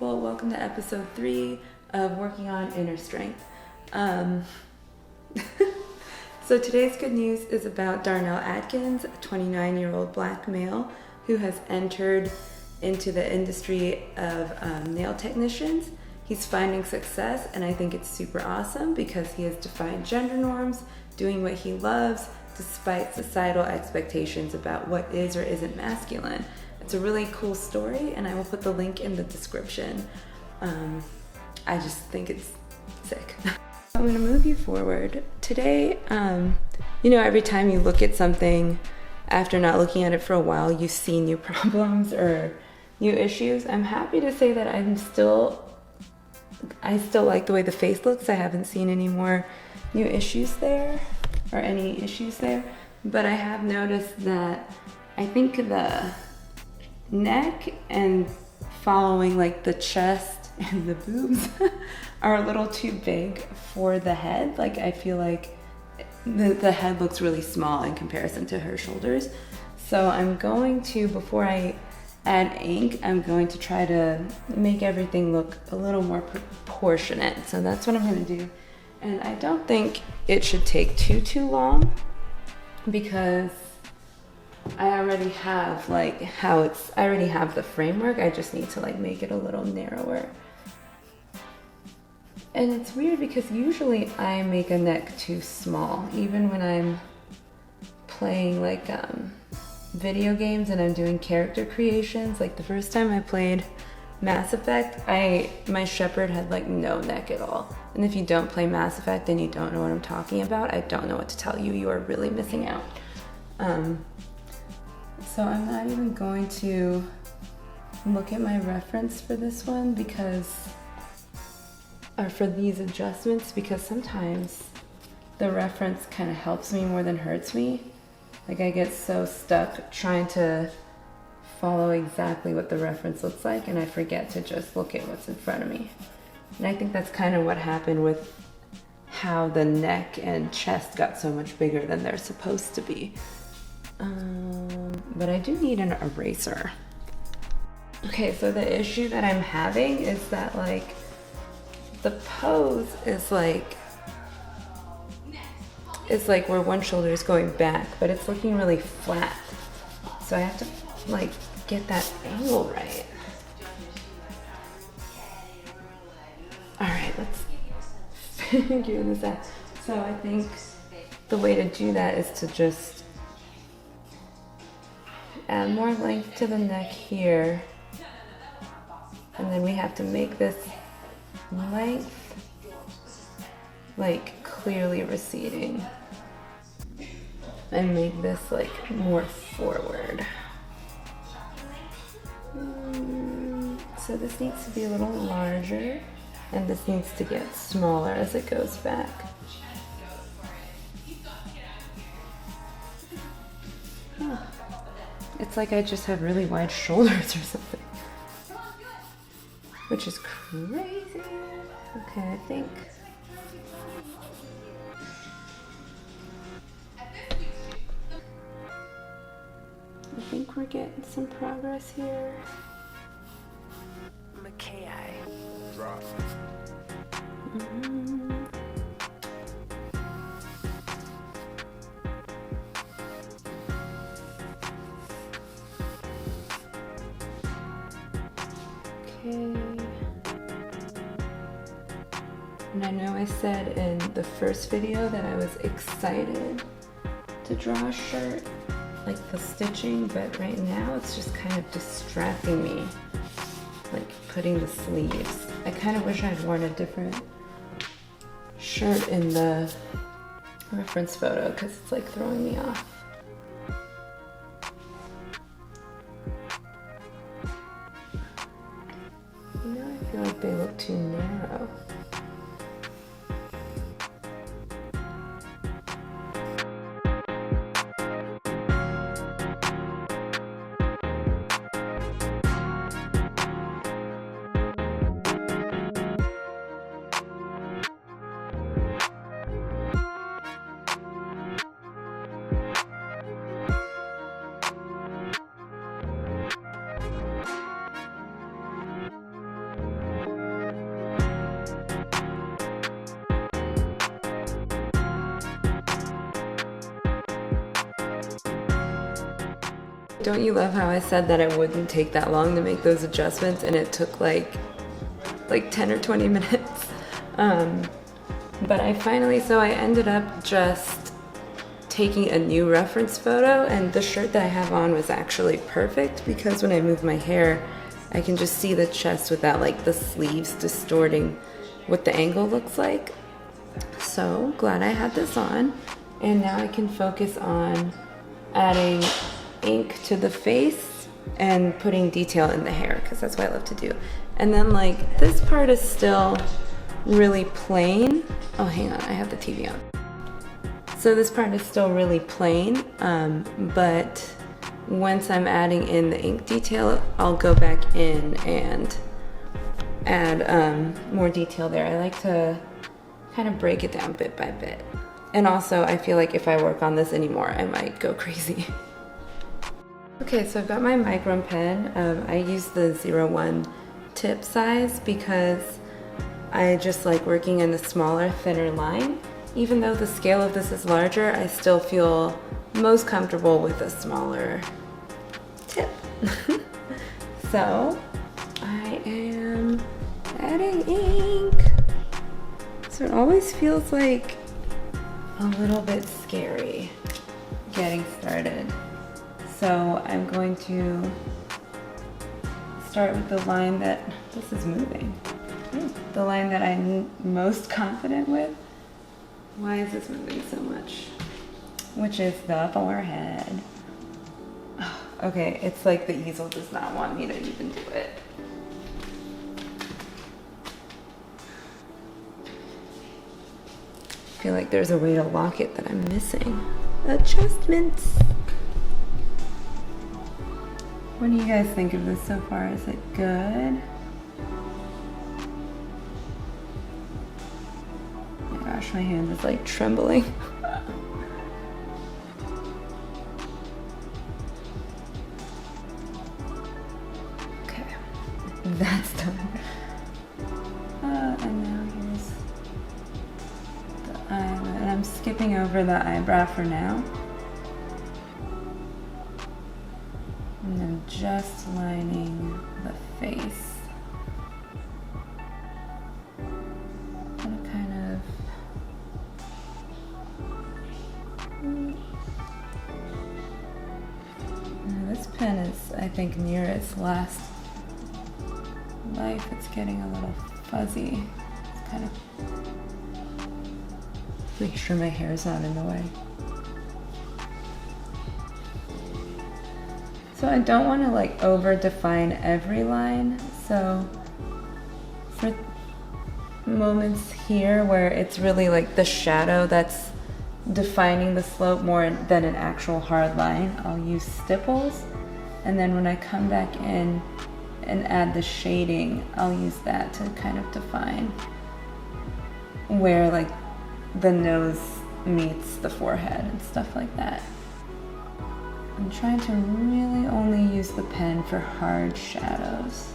people, welcome to episode 3 of Working on Inner Strength. So today's good news is about Darnell Atkins, a 29-year-old black male who has entered into the industry of nail technicians. He's finding success, and I think it's super awesome because he has defied gender norms, doing what he loves despite societal expectations about what is or isn't masculine. It's a really cool story, and I will put the link in the description. I just think it's sick. I'm going to move you forward. Today, every time you look at something after not looking at it for a while, you see new problems or new issues. I'm happy to say that I still like the way the face looks. I haven't seen any more new issues there or any issues there, but I have noticed that I think the neck and following like the chest and the boobs are a little too big for the head. Like I feel like the head looks really small in comparison to her shoulders. So I'm going to, before I add ink, I'm going to try to make everything look a little more proportionate. So that's what I'm going to do. And I don't think it should take too long because I already have I already have the framework. I just need to make it a little narrower. And it's weird because usually I make a neck too small, even when I'm playing video games and I'm doing character creations. Like the first time I played Mass Effect, my shepherd had no neck at all. And if you don't play Mass Effect and you don't know what I'm talking about, I don't know what to tell you. You are really missing out. So I'm not even going to look at my reference for this one or for these adjustments, because sometimes the reference kind of helps me more than hurts me. I get so stuck trying to follow exactly what the reference looks like, and I forget to just look at what's in front of me. And I think that's kind of what happened with how the neck and chest got so much bigger than they're supposed to be. But I do need an eraser. Okay, so the issue that I'm having is that the pose is where one shoulder is going back, but it's looking really flat. So I have to get that angle right. All right, let's figure this out. So I think the way to do that is to just add more length to the neck here. And then we have to make this length clearly receding. And make this more forward. So this needs to be a little larger, and this needs to get smaller as it goes back. Oh. It's like I just have really wide shoulders or something, which is crazy. Okay, I think we're getting some progress here. Makaih. Drop. Okay. And I know I said in the first video that I was excited to draw a shirt, the stitching, but right now it's just kind of distracting me, putting the sleeves. I kind of wish I'd worn a different shirt in the reference photo because it's throwing me off. I feel like they look too narrow. Don't you love how I said that it wouldn't take that long to make those adjustments, and it took like 10 or 20 minutes? But I ended up just taking a new reference photo, and the shirt that I have on was actually perfect because when I move my hair, I can just see the chest without like the sleeves distorting what the angle looks like. So glad I had this on, and now I can focus on adding ink to the face and putting detail in the hair, because that's what I love to do. And then like this part is still really plain. Oh, hang on, I have the TV on. So this part is still really plain, but once I'm adding in the ink detail, I'll go back in and add more detail there. I like to kind of break it down bit by bit. And also, I feel like if I work on this anymore, I might go crazy. Okay, so I've got my micron pen. I use the 01 tip size because I just like working in a smaller, thinner line. Even though the scale of this is larger, I still feel most comfortable with a smaller tip. So I am adding ink. So it always feels like a little bit scary getting started. So I'm going to start with the line that, this is moving, the line that I'm most confident with. Why is this moving so much? Which is the forehead. Okay, it's like the easel does not want me to even do it. I feel like there's a way to lock it that I'm missing. Adjustments. What do you guys think of this so far? Is it good? Oh my gosh, my hand is like trembling. Okay, that's done. And now here's the eyelid. And I'm skipping over the eyebrow for now. And I'm just lining the face. And kind of now this pen is, I think, near its last life. It's getting a little fuzzy. It's kind of make sure my hair's not in the way. So I don't want to like over define every line. So for moments here where it's really like the shadow that's defining the slope more than an actual hard line, I'll use stipples. And then when I come back in and add the shading, I'll use that to kind of define where like the nose meets the forehead and stuff like that. I'm trying to really only use the pen for hard shadows.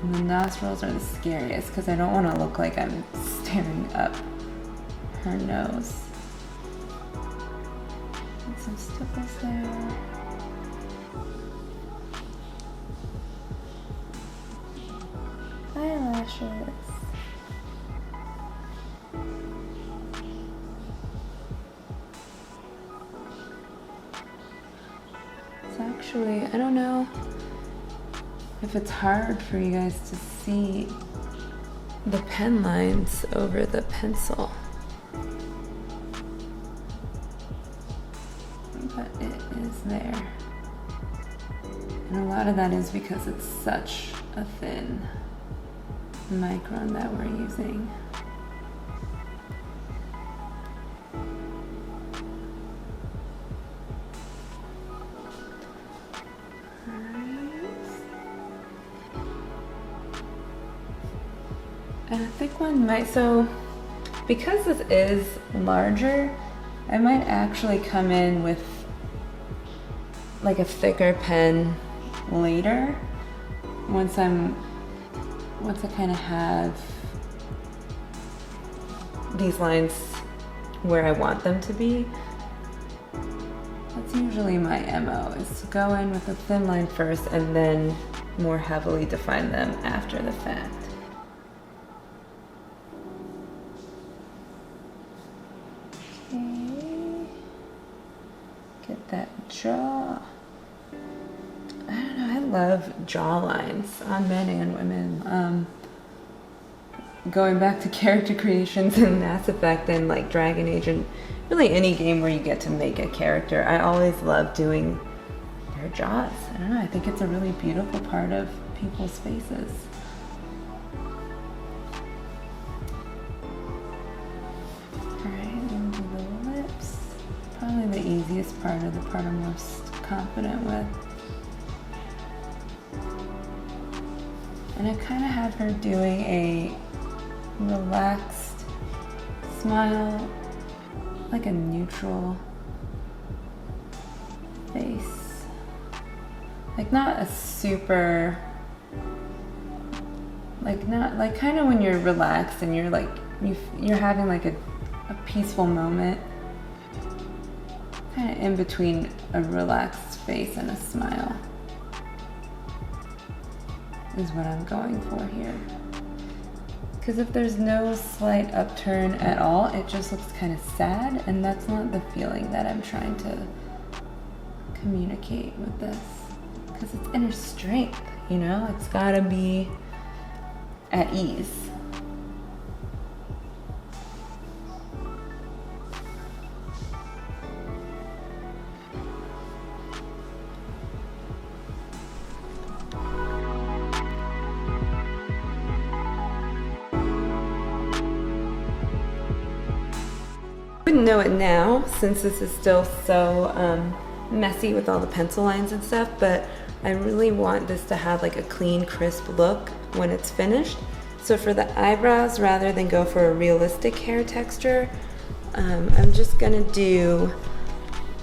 And the nostrils are the scariest because I don't want to look like I'm staring up her nose. And some stipples there. Eyelashes. Actually, I don't know if it's hard for you guys to see the pen lines over the pencil, but it is there. And a lot of that is because it's such a thin micron that we're using. And a thick one might, so because this is larger, I might actually come in with like a thicker pen later once I kind of have these lines where I want them to be. That's usually my MO, is to go in with a thin line first and then more heavily define them after the fact. Okay. Get that jaw. I don't know, I love jaw lines on men and women. Going back to character creations in Mass Effect and like Dragon Age and really any game where you get to make a character, I always love doing their jaws. I don't know, I think it's a really beautiful part of people's faces. Alright, then do the lips. Probably the easiest part, or the part I'm most confident with. And I kind of have her doing a relaxed smile, like a neutral face. Like not a super, like not, like kind of when you're relaxed and you're like, you're having like a peaceful moment. Kind of in between a relaxed face and a smile is what I'm going for here. Because if there's no slight upturn at all, it just looks kind of sad, and that's not the feeling that I'm trying to communicate with this. Because it's inner strength, you know? It's gotta be at ease. Wouldn't know it now since this is still so messy with all the pencil lines and stuff, but I really want this to have like a clean, crisp look when it's finished. So for the eyebrows, rather than go for a realistic hair texture, I'm just gonna do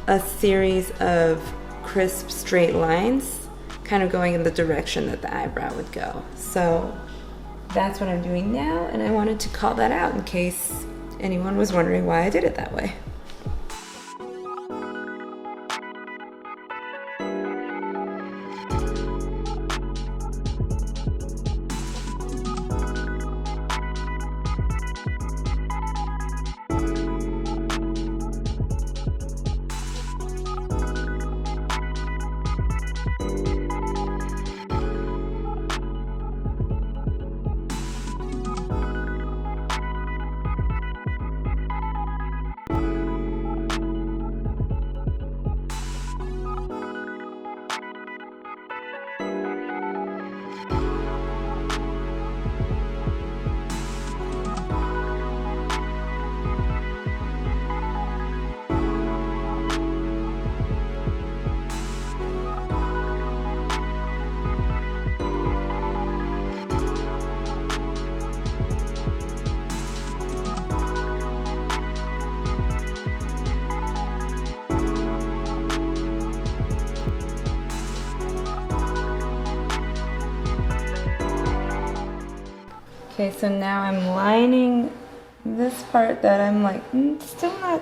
a series of crisp, straight lines, kind of going in the direction that the eyebrow would go. So that's what I'm doing now, and I wanted to call that out in case anyone was wondering why I did it that way. Okay, so now I'm lining this part that I'm like still not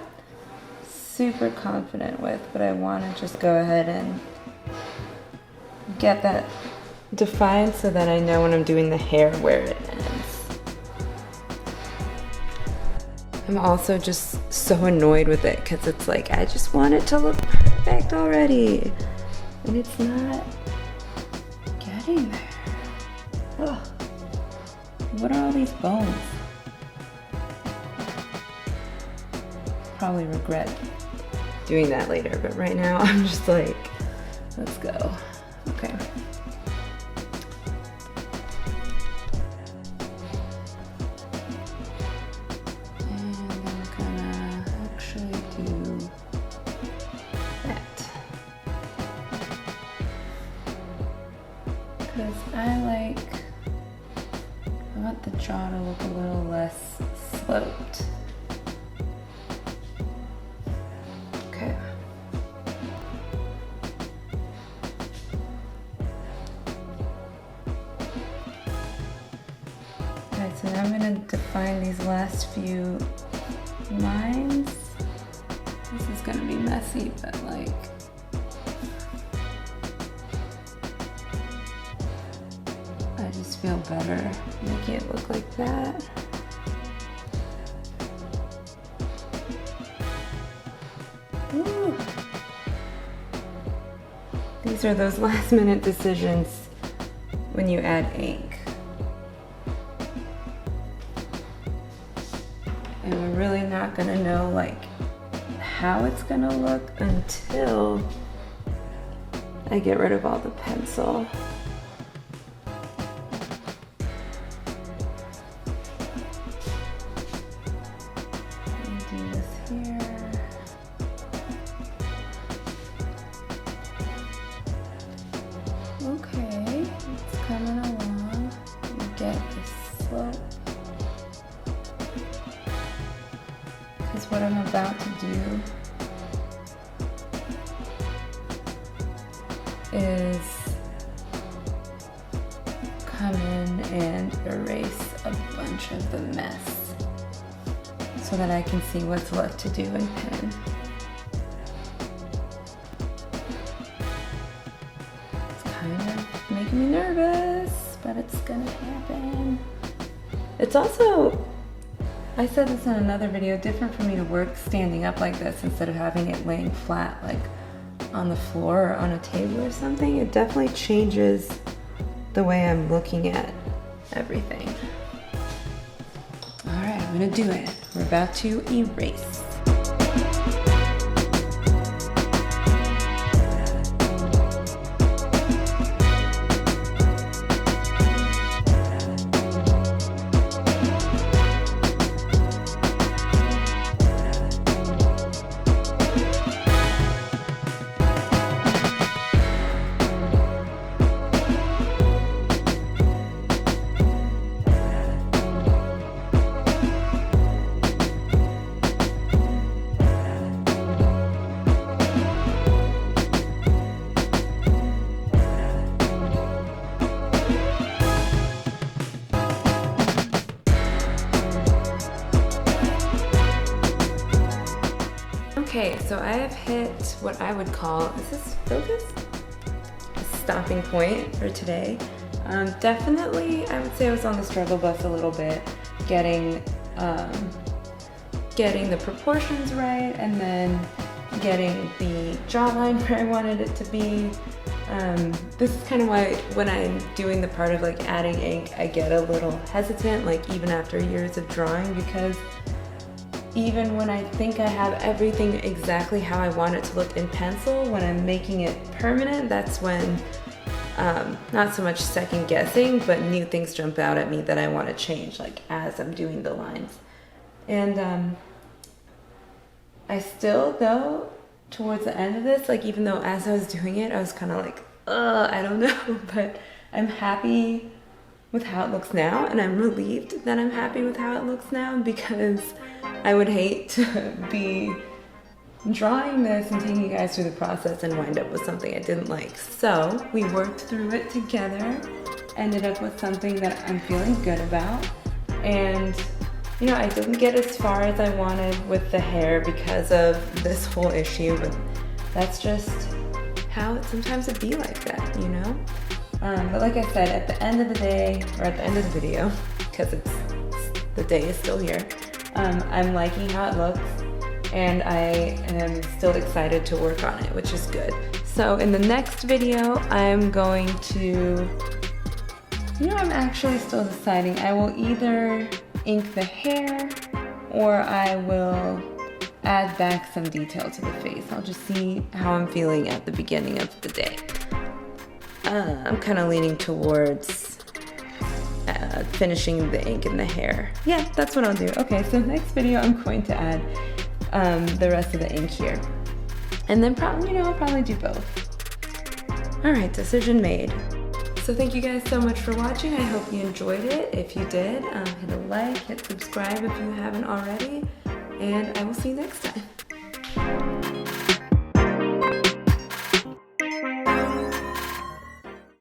super confident with, but I want to just go ahead and get that defined so that I know when I'm doing the hair where it ends. I'm also just so annoyed with it because it's like I just want it to look perfect already, and it's not getting there. Ugh. What are all these bones? Probably regret doing that later, but right now I'm just like, let's go. Okay. And I'm gonna actually do that. Because I want the jaw to look a little less sloped. Okay. Alright, so now I'm going to define these last few lines. This is gonna be messy, but like, I just feel better making it look like that. Ooh. These are those last minute decisions when you add ink. And we're really not gonna know like how it's gonna look until I get rid of all the pencil. Do this here. Okay, it's coming along. You get the slope. Because what I'm about to do is come in and erase a bunch of the mess so that I can see what's left to do in pen. It's kind of making me nervous, but it's gonna happen. It's also, I said this in another video, different for me to work standing up like this instead of having it laying flat like on the floor or on a table or something. It definitely changes the way I'm looking at everything. All right, I'm gonna do it. We're about to erase. Okay, so I have hit what I would call, is this focus? A stopping point for today. Definitely, I would say I was on the struggle bus a little bit, getting the proportions right, and then getting the jawline where I wanted it to be. This is kind of why when I'm doing the part of like adding ink, I get a little hesitant, like even after years of drawing, because even when I think I have everything exactly how I want it to look in pencil, when I'm making it permanent, that's when, not so much second guessing, but new things jump out at me that I want to change, like as I'm doing the lines. And I still, though, towards the end of this, like even though as I was doing it, I was kind of like, I don't know, but I'm happy with how it looks now, and I'm relieved that I'm happy with how it looks now, because I would hate to be drawing this and taking you guys through the process and wind up with something I didn't like. So we worked through it together, ended up with something that I'm feeling good about. And you know, I didn't get as far as I wanted with the hair because of this whole issue, but that's just how it sometimes would be like that, you know? But like I said, at the end of the day, or at the end of the video, because the day is still here, I'm liking how it looks, and I am still excited to work on it, which is good. So in the next video, I'm going to, you know, I'm actually still deciding. I will either ink the hair, or I will add back some detail to the face. I'll just see how I'm feeling at the beginning of the day. I'm kind of leaning towards finishing the ink in the hair. Yeah, that's what I'll do. Okay, so next video I'm going to add the rest of the ink here. And then probably, you know, I'll probably do both. All right, decision made. So thank you guys so much for watching. I hope you enjoyed it. If you did, hit a like, hit subscribe if you haven't already, and I will see you next time.